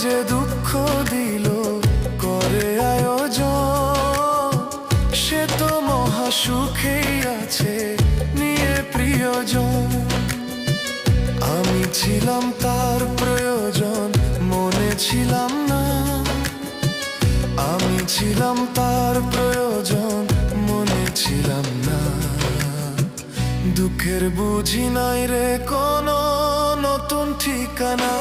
যে দুঃখ দিল করে আয়োজন, সে তো মহা সুখেই আছে নিয়ে প্রিয়জন। আমি ছিলাম তার প্রয়োজন, মনে ছিলাম না। আমি ছিলাম তার প্রয়োজন, মনে ছিলাম না। দুঃখের বুঝি নাই রে কোনো নতুন ঠিকানা।